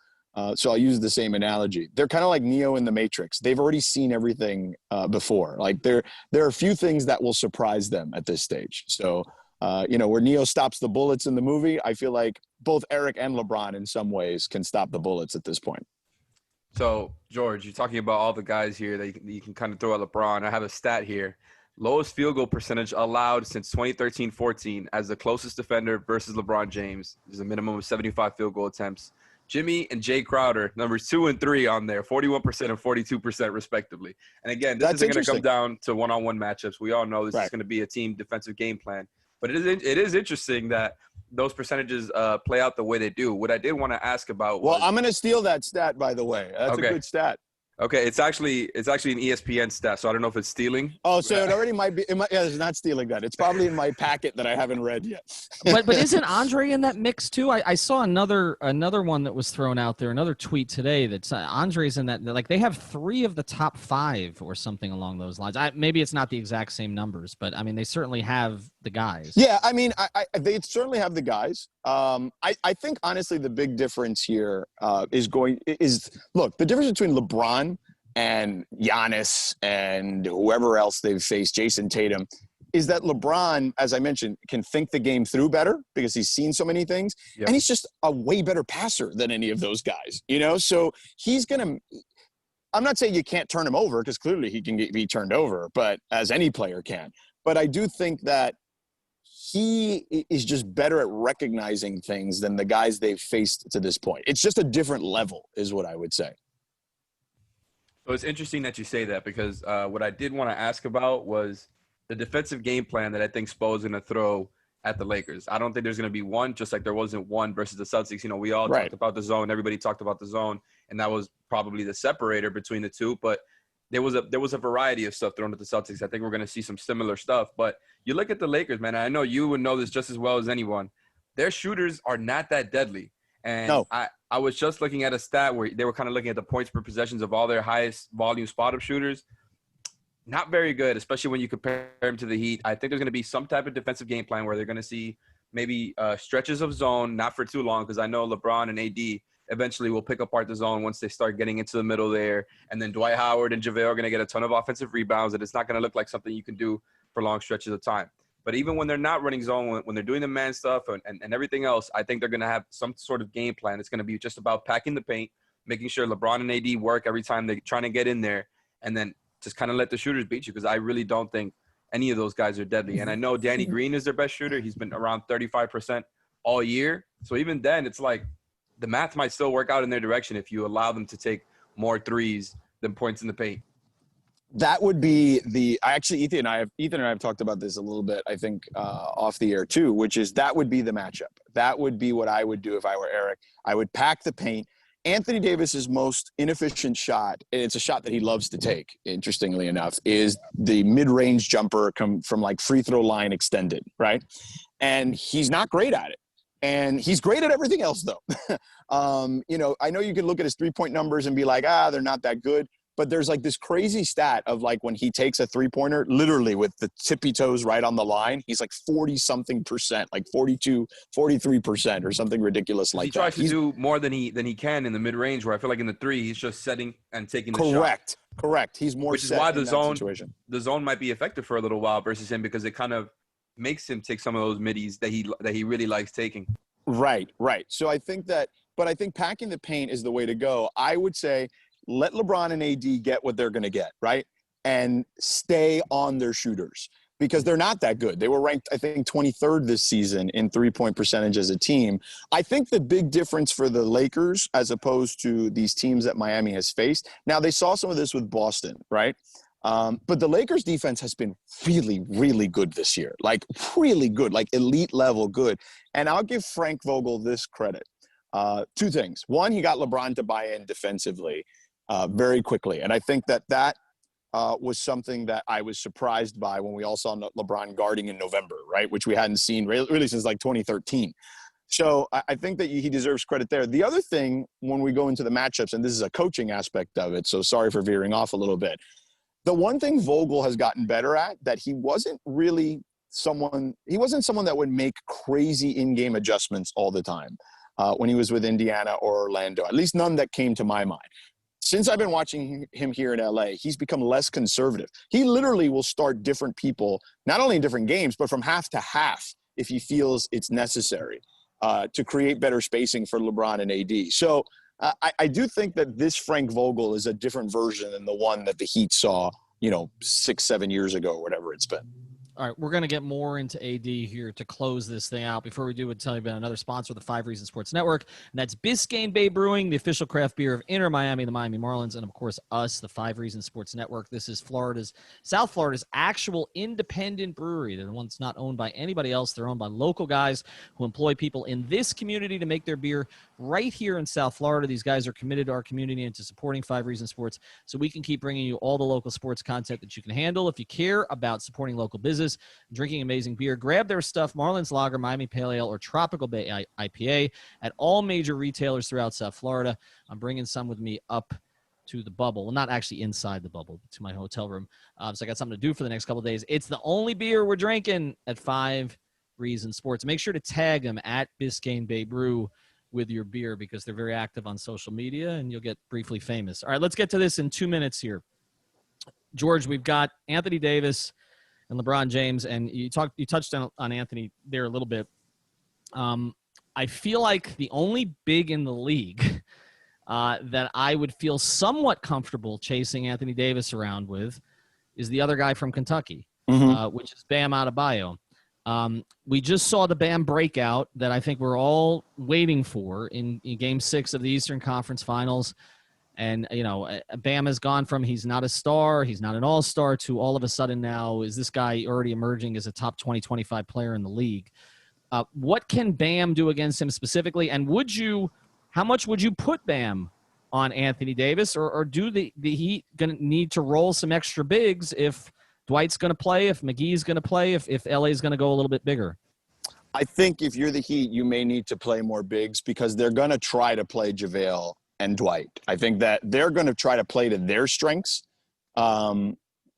So I'll use the same analogy. They're kind of like Neo in the Matrix. They've already seen everything before. Like there are a few things that will surprise them at this stage. So, where Neo stops the bullets in the movie, I feel like both Erik and LeBron in some ways can stop the bullets at this point. So, George, you're talking about all the guys here that you can kind of throw at LeBron. I have a stat here. Lowest field goal percentage allowed since 2013-14 as the closest defender versus LeBron James. There's a minimum of 75 field goal attempts. Jimmy and Jay Crowder, numbers 2 and 3 on there, 41% and 42% respectively. And again, this isn't going to come down to one-on-one matchups. We all know this is going to be a team defensive game plan. But it is interesting that those percentages play out the way they do. What I did want to ask about was – Well, I'm going to steal that stat, by the way. That's a good stat. Okay, it's actually an ESPN stat, so I don't know if it's stealing. Oh, so it already might be. It's not stealing that. It's probably in my packet that I haven't read yet. but isn't Andre in that mix too? I saw another one that was thrown out there, another tweet today that's Andre's in that. Like they have 3 of the top 5 or something along those lines. Maybe it's not the exact same numbers, but I mean they certainly have the guys. Yeah, I mean they certainly have the guys. I think honestly the big difference here is look, the difference between LeBron and Giannis and whoever else they've faced, Jason Tatum, is that LeBron, as I mentioned, can think the game through better because he's seen so many things. Yep. And he's just a way better passer than any of those guys, So he's going to – I'm not saying you can't turn him over because clearly he can be turned over, but as any player can. But I do think that he is just better at recognizing things than the guys they've faced to this point. It's just a different level is what I would say. So it's interesting that you say that because what I did want to ask about was the defensive game plan that I think Spo is going to throw at the Lakers. I don't think there's going to be one, just like there wasn't one versus the Celtics. We all talked about the zone. Everybody talked about the zone, and that was probably the separator between the two. But there was a variety of stuff thrown at the Celtics. I think we're going to see some similar stuff. But you look at the Lakers, man. I know you would know this just as well as anyone. Their shooters are not that deadly. And no. I was just looking at a stat where they were kind of looking at the points per possessions of all their highest volume spot-up shooters. not very good, especially when you compare him to the Heat. I think there's going to be some type of defensive game plan where they're going to see maybe stretches of zone, not for too long, because I know LeBron and AD eventually will pick apart the zone once they start getting into the middle there. And then Dwight Howard and JaVale are going to get a ton of offensive rebounds, and it's not going to look like something you can do for long stretches of time. But even when they're not running zone, when they're doing the man stuff and everything else, I think they're going to have some sort of game plan. It's going to be just about packing the paint, making sure LeBron and AD work every time they're trying to get in there, and then just kind of let the shooters beat you, because I really don't think any of those guys are deadly. And I know Danny Green is their best shooter. He's been around 35% all year. So even then, it's like the math might still work out in their direction if you allow them to take more threes than points in the paint. That would be Ethan and I have talked about this a little bit, I think, off the air too, which is that would be the matchup. That would be what I would do if I were Erik. I would pack the paint. Anthony Davis's most inefficient shot, and it's a shot that he loves to take, interestingly enough, is the mid-range jumper from like free throw line extended, right? And he's not great at it. And he's great at everything else, though. I know you can look at his three-point numbers and be like, they're not that good. But there's like this crazy stat of like when he takes a three-pointer, literally with the tippy toes right on the line, he's like 40-something%, like 42, 43% or something ridiculous like that. He tries to do more than he can in the mid-range, where I feel like in the three, he's just setting and taking the shot. Correct. He's more Which is set why in the zone might be effective for a little while versus him, because it kind of makes him take some of those middies that he really likes taking. Right. So I think packing the paint is the way to go. I would say let LeBron and AD get what they're going to get, right? And stay on their shooters, because they're not that good. They were ranked, I think, 23rd this season in three-point percentage as a team. I think the big difference for the Lakers, as opposed to these teams that Miami has faced, now they saw some of this with Boston, right? But the Lakers defense has been really, really good this year, like really good, like elite level good. And I'll give Frank Vogel this credit. Two things. One, he got LeBron to buy in defensively very quickly. And I think that was something that I was surprised by when we all saw LeBron guarding in November, right? Which we hadn't seen really since like 2013. So I think that he deserves credit there. The other thing, when we go into the matchups, and this is a coaching aspect of it, so sorry for veering off a little bit. The one thing Vogel has gotten better at, that he wasn't someone that would make crazy in-game adjustments all the time when he was with Indiana or Orlando, at least none that came to my mind. Since I've been watching him here in LA, he's become less conservative. He literally will start different people, not only in different games, but from half to half if he feels it's necessary to create better spacing for LeBron and AD. So I do think that this Frank Vogel is a different version than the one that the Heat saw, 6-7 years ago, or whatever it's been. All right, we're going to get more into AD here to close this thing out. Before we do, we'll tell you about another sponsor of the 5 Reasons Sports Network, and that's Biscayne Bay Brewing, the official craft beer of Inter Miami, the Miami Marlins, and, of course, us, the 5 Reasons Sports Network. This is South Florida's actual independent brewery. They're the one that's not owned by anybody else. They're owned by local guys who employ people in this community to make their beer right here in South Florida. These guys are committed to our community and to supporting 5 Reasons Sports, so we can keep bringing you all the local sports content that you can handle. If you care about supporting local business, drinking amazing beer, grab their stuff, Marlins Lager, Miami Pale Ale, or Tropical Bay IPA at all major retailers throughout South Florida. I'm bringing some with me up to the bubble. Well, not actually inside the bubble, but to my hotel room. So I got something to do for the next couple of days. It's the only beer we're drinking at 5 Reasons Sports. Make sure to tag them at Biscayne Bay Brew with your beer, because they're very active on social media and you'll get briefly famous. All right, let's get to this in 2 minutes here. George, we've got Anthony Davis and LeBron James, and you touched on Anthony there a little bit. I feel like the only big in the league that I would feel somewhat comfortable chasing Anthony Davis around with is the other guy from Kentucky, which is Bam Adebayo. We just saw the Bam breakout that I think we're all waiting for in Game 6 of the Eastern Conference Finals. And, Bam has gone from he's not a star, he's not an all-star, to all of a sudden now is this guy already emerging as a top 20, 25 player in the league. What can Bam do against him specifically? And how much would you put Bam on Anthony Davis? Or do the Heat going to need to roll some extra bigs if Dwight's going to play, if McGee's going to play, if LA's going to go a little bit bigger? I think if you're the Heat, you may need to play more bigs, because they're going to try to play JaVale and Dwight. I think that they're going to try to play to their strengths.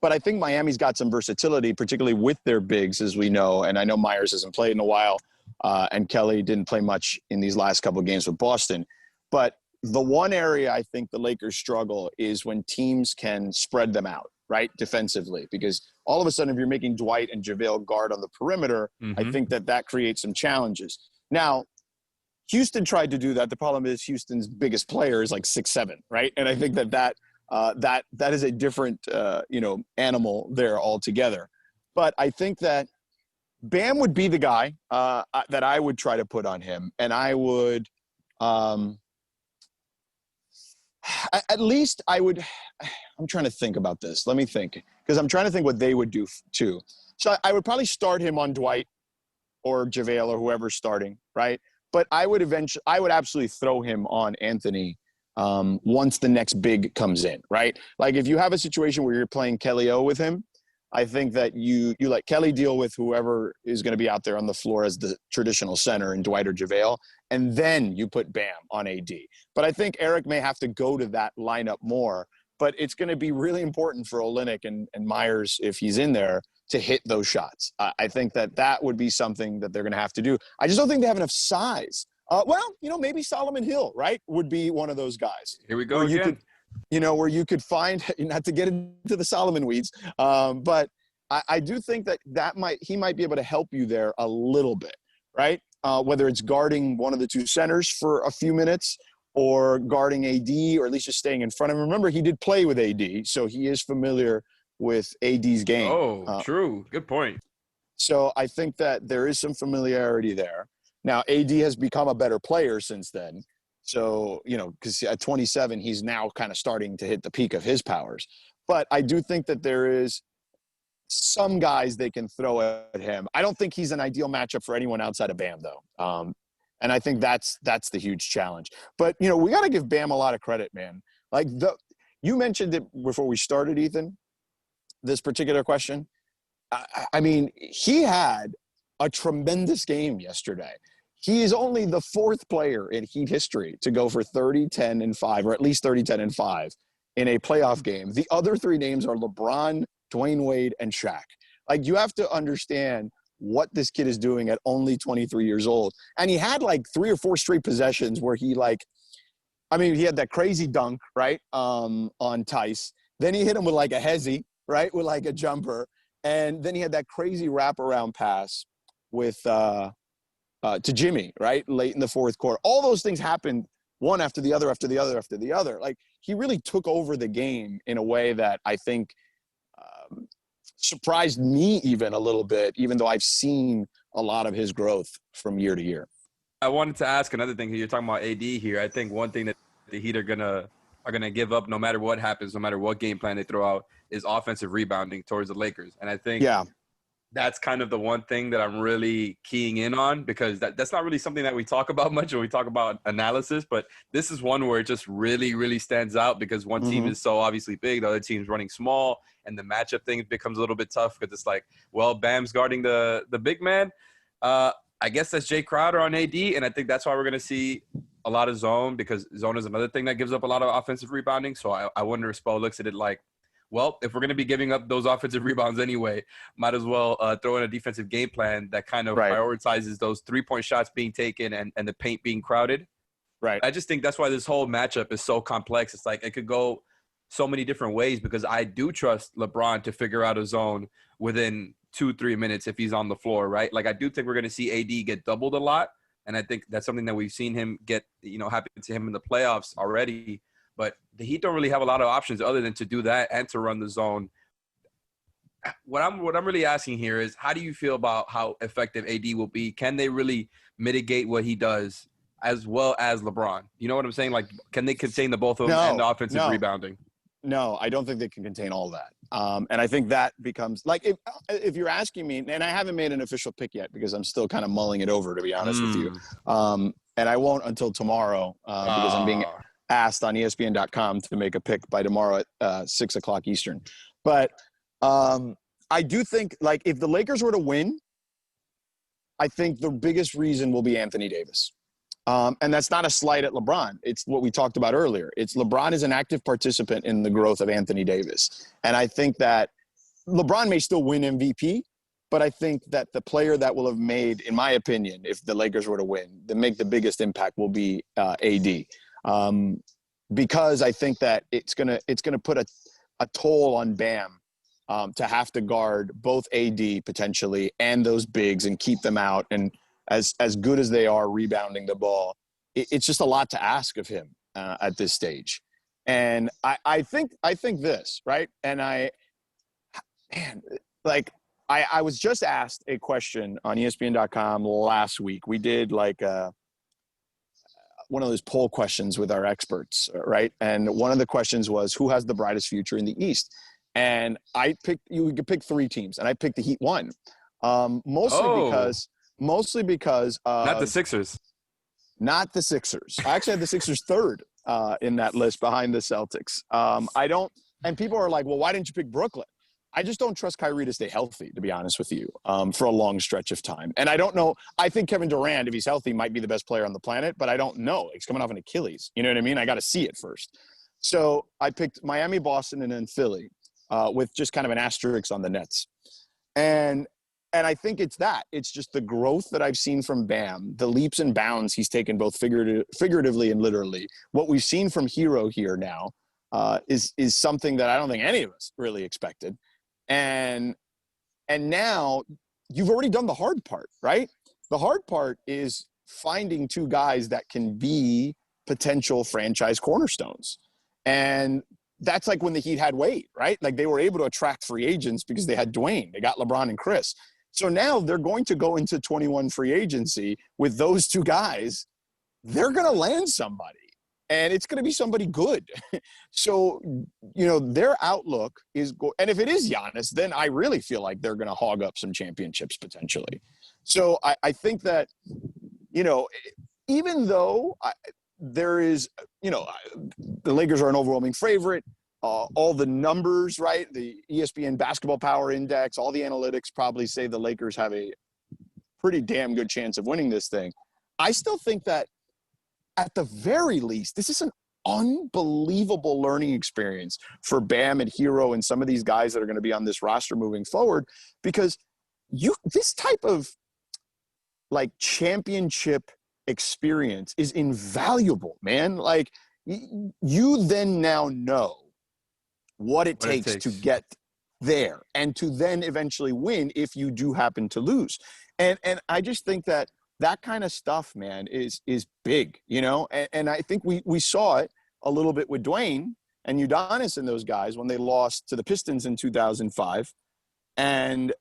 But I think Miami's got some versatility, particularly with their bigs, as we know. And I know Myers hasn't played in a while, and Kelly didn't play much in these last couple of games with Boston. But the one area I think the Lakers struggle is when teams can spread them out, right, defensively. Because all of a sudden, if you're making Dwight and JaVale guard on the perimeter, I think that creates some challenges. Now, Houston tried to do that. The problem is Houston's biggest player is like 6'7", right? And I think that is a different, animal there altogether. But I think that Bam would be the guy that I would try to put on him. And I would at least I would – I'm trying to think about this. Let me think, because I'm trying to think what they would do too. So I would probably start him on Dwight or JaVale or whoever's starting, right? But I would absolutely throw him on Anthony once the next big comes in, right? Like if you have a situation where you're playing Kelly O with him, I think that you let Kelly deal with whoever is going to be out there on the floor as the traditional center in Dwight or JaVale, and then you put Bam on AD. But I think Erik may have to go to that lineup more, but it's going to be really important for Olynyk and Myers, if he's in there, to hit those shots. I think that would be something that they're going to have to do. I just don't think they have enough size. Maybe Solomon Hill, right, would be one of those guys. Here we go again. Where you could find, not to get into the Solomon weeds, but I do think that he might be able to help you there a little bit, right? Whether it's guarding one of the two centers for a few minutes or guarding AD, or at least just staying in front of him. Remember, he did play with AD, so he is familiar with AD's game. Oh, true. Good point. So I think that there is some familiarity there. Now, AD has become a better player since then. So, because at 27, he's now kind of starting to hit the peak of his powers. But I do think that there is some guys they can throw at him. I don't think he's an ideal matchup for anyone outside of Bam, though. And I think that's the huge challenge. But, we got to give Bam a lot of credit, man. Like, you mentioned it before we started, Ethan, this particular question. I mean, he had a tremendous game yesterday. He is only the fourth player in Heat history to go for 30, 10, and 5, or at least 30, 10, and 5 in a playoff game. The other three names are LeBron, Dwayne Wade, and Shaq. Like, you have to understand what this kid is doing at only 23 years old. And he had like 3 or 4 straight possessions where he had that crazy dunk, right, on Tice. Then he hit him with like a hezzy, right, with like a jumper. And then he had that crazy wraparound pass with to Jimmy, right, late in the fourth quarter. All those things happened one after the other, after the other, after the other. Like, he really took over the game in a way that I think surprised me even a little bit, even though I've seen a lot of his growth from year to year. I wanted to ask another thing. You're talking about AD here. I think one thing that the Heat are gonna give up, no matter what happens, no matter what game plan they throw out, is offensive rebounding towards the Lakers. And I think that's kind of the one thing that I'm really keying in on, because that's not really something that we talk about much when we talk about analysis. But this is one where it just really, really stands out, because one team is so obviously big, the other team's running small, and the matchup thing becomes a little bit tough because it's like, well, Bam's guarding the big man. I guess that's Jay Crowder on AD, and I think that's why we're going to see a lot of zone, because zone is another thing that gives up a lot of offensive rebounding. So I wonder if Spo looks at it like, well, if we're going to be giving up those offensive rebounds anyway, might as well throw in a defensive game plan that kind of prioritizes those three-point shots being taken and the paint being crowded. Right. I just think that's why this whole matchup is so complex. It's like it could go so many different ways, because I do trust LeBron to figure out a zone within 2-3 minutes if he's on the floor, right? Like, I do think we're going to see AD get doubled a lot, and I think that's something that we've seen him get, happen to him in the playoffs already. But the Heat don't really have a lot of options other than to do that and to run the zone. What I'm really asking here is, how do you feel about how effective AD will be? Can they really mitigate what he does as well as LeBron? You know what I'm saying? Like, can they contain the both of them and the offensive rebounding? No, I don't think they can contain all that. And I think that becomes like, if you're asking me, and I haven't made an official pick yet because I'm still kind of mulling it over, to be honest with you. And I won't until tomorrow because I'm being asked on ESPN.com to make a pick by tomorrow at 6 o'clock Eastern. But I do think, like, if the Lakers were to win, I think the biggest reason will be Anthony Davis. And that's not a slight at LeBron. It's what we talked about earlier. It's LeBron is an active participant in the growth of Anthony Davis. And I think that LeBron may still win MVP, but I think that the player that will have made, in my opinion, if the Lakers were to win, make the biggest impact will be AD, because I think that it's gonna put a toll on Bam to have to guard both AD potentially and those bigs and keep them out. And as good as they are rebounding the ball, it's just a lot to ask of him at this stage. And I think this, right? And I was just asked a question on ESPN.com last week. We did like one of those poll questions with our experts, right? And one of the questions was, who has the brightest future in the East? And you could pick 3 teams, and I picked the Heat 1, mostly because not the Sixers. Not the Sixers. I actually had the Sixers 3rd in that list behind the Celtics. And people are like, well, why didn't you pick Brooklyn? I just don't trust Kyrie to stay healthy, to be honest with you, for a long stretch of time. And I don't know. I think Kevin Durant, if he's healthy, might be the best player on the planet, but I don't know. He's coming off an Achilles. You know what I mean? I got to see it first. So I picked Miami, Boston, and then Philly, with just kind of an asterisk on the Nets. And I think it's that. It's just the growth that I've seen from Bam, the leaps and bounds he's taken both figuratively and literally. What we've seen from Hero here now is something that I don't think any of us really expected. And now you've already done the hard part, right? The hard part is finding 2 guys that can be potential franchise cornerstones. And that's like when the Heat had Wade, right? Like they were able to attract free agents because they had Dwayne, they got LeBron and Chris. So now they're going to go into 21 free agency with those 2 guys. They're going to land somebody, and it's going to be somebody good. So, their outlook is and if it is Giannis, then I really feel like they're going to hog up some championships potentially. So I think that, even though there is, the Lakers are an overwhelming favorite, all the numbers, right? The ESPN Basketball Power Index, all the analytics probably say the Lakers have a pretty damn good chance of winning this thing. I still think that at the very least, this is an unbelievable learning experience for Bam and Hero and some of these guys that are going to be on this roster moving forward, because this type of like championship experience is invaluable, man. Like you then now know what it takes to get there and to then eventually win if you do happen to lose. And I just think that kind of stuff, man, is big, and I think we saw it a little bit with Dwayne and Udonis and those guys when they lost to the Pistons in 2005. And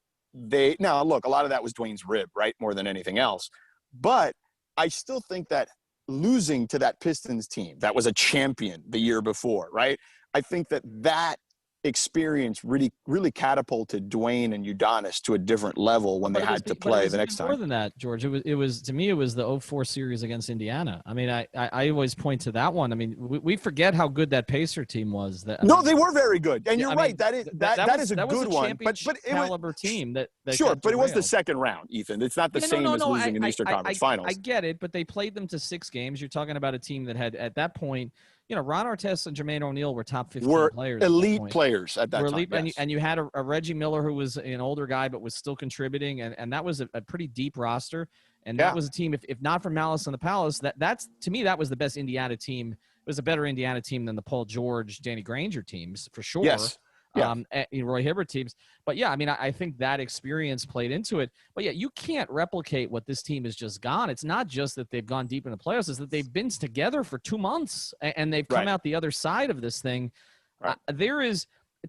now look, a lot of that was Dwayne's rib, right? More than anything else. But I still think that losing to that Pistons team that was a champion the year before, right? I think that experience really, really catapulted Dwayne and Udonis to a different level when they had to play the next time. More than that, George, it was to me, it was the 2004 series against Indiana. I mean, I always point to that one. I mean, we forget how good that Pacer team was. They were very good, and you're right. That is a good one. But it was caliber team that sure, but it was the second round, Ethan. It's not the same as losing in the Eastern Conference Finals. I get it, but they played them to 6 games. You're talking about a team that had at that point. Ron Artest and Jermaine O'Neal were top 15 players. Elite players at that time. Elite, yes. And you had a Reggie Miller who was an older guy but was still contributing, and that was a pretty deep roster. And that was a team, if not for Malice in the Palace, that's to me, that was the best Indiana team. It was a better Indiana team than the Paul George, Danny Granger teams, for sure. Yes. Yeah. Roy Hibbert teams. But yeah, I mean, I think that experience played into it. But yeah, you can't replicate what this team has just gone. It's not just that they've gone deep in the playoffs, it's that they've been together for 2 months and they've come out the other side of this thing. Right.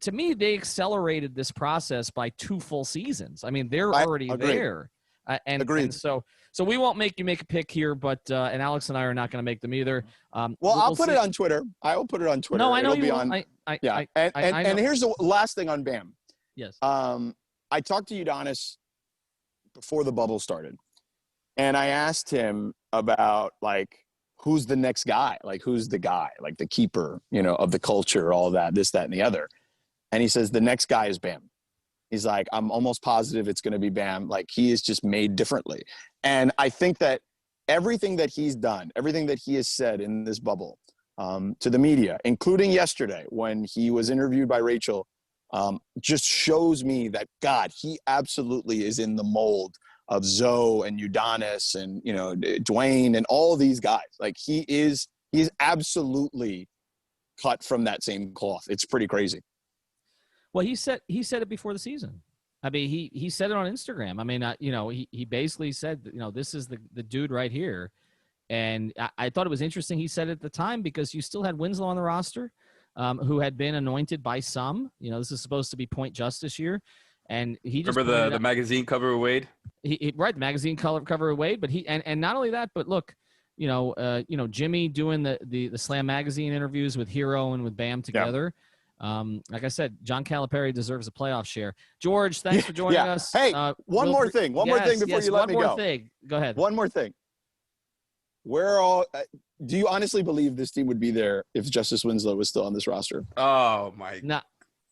To me, they accelerated this process by 2 full seasons. I mean, they're already there. And so we won't make you make a pick here, but and Alex and I are not going to make them either. I'll put it on Twitter. I will put it on Twitter. No, I know It'll you will. And here's the last thing on Bam. Yes. I talked to Udonis before the bubble started, and I asked him about like who's the next guy, like who's the guy, like the keeper, of the culture, all that, this, that, and the other. And he says the next guy is Bam. He's like, I'm almost positive it's going to be Bam. Like, he is just made differently. And I think that everything that he's done, everything that he has said in this bubble to the media, including yesterday when he was interviewed by Rachel just shows me that, God, he absolutely is in the mold of Zoe and Udonis and, you know, Dwayne and all these guys. Like he's absolutely cut from that same cloth. It's pretty crazy. Well, he said it before the season. I mean, he said it on Instagram. I mean, you know, he basically said, you know, this is the dude right here. And I thought it was interesting he said it at the time because you still had Winslow on the roster, who had been anointed by some. You know, this is supposed to be point justice year. And he just remember the magazine cover of Wade? Right, the magazine cover of Wade. But and not only that, but look, you know, Jimmy doing the Slam magazine interviews with Hero and with Bam together. Yeah. Like I said, John Calipari deserves a playoff share. George, thanks for joining us. Hey, one more thing before you let me go. One more thing. Go ahead. One more thing. Do you honestly believe this team would be there if Justice Winslow was still on this roster? Oh, my. No,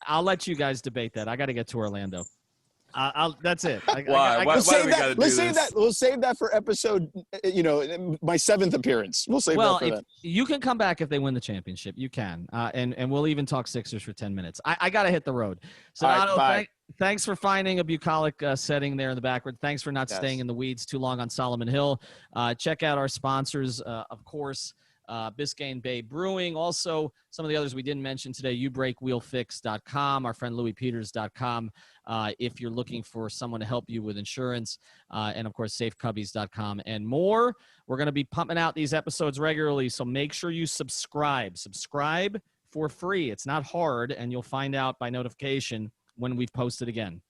I'll let you guys debate that. I got to get to Orlando. That's it. Why we'll do we got to do this? We'll save that for episode, you know, my 7th appearance. We'll save that for that. You can come back if they win the championship. You can. And we'll even talk Sixers for 10 minutes. I got to hit the road. So, right, thanks for finding a bucolic setting there in the backward. Thanks for not staying in the weeds too long on Solomon Hill. Check out our sponsors, of course, Biscayne Bay Brewing. Also, some of the others we didn't mention today, youbreakwheelfix.com, our friend louispeters.com, if you're looking for someone to help you with insurance, and, of course, safecubbies.com and more. We're going to be pumping out these episodes regularly, so make sure you subscribe. Subscribe for free. It's not hard, and you'll find out by notification when we've posted again.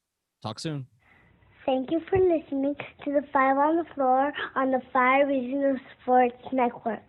Talk soon. Thank you for listening to the Five on the Floor on the Five Regional Sports Network.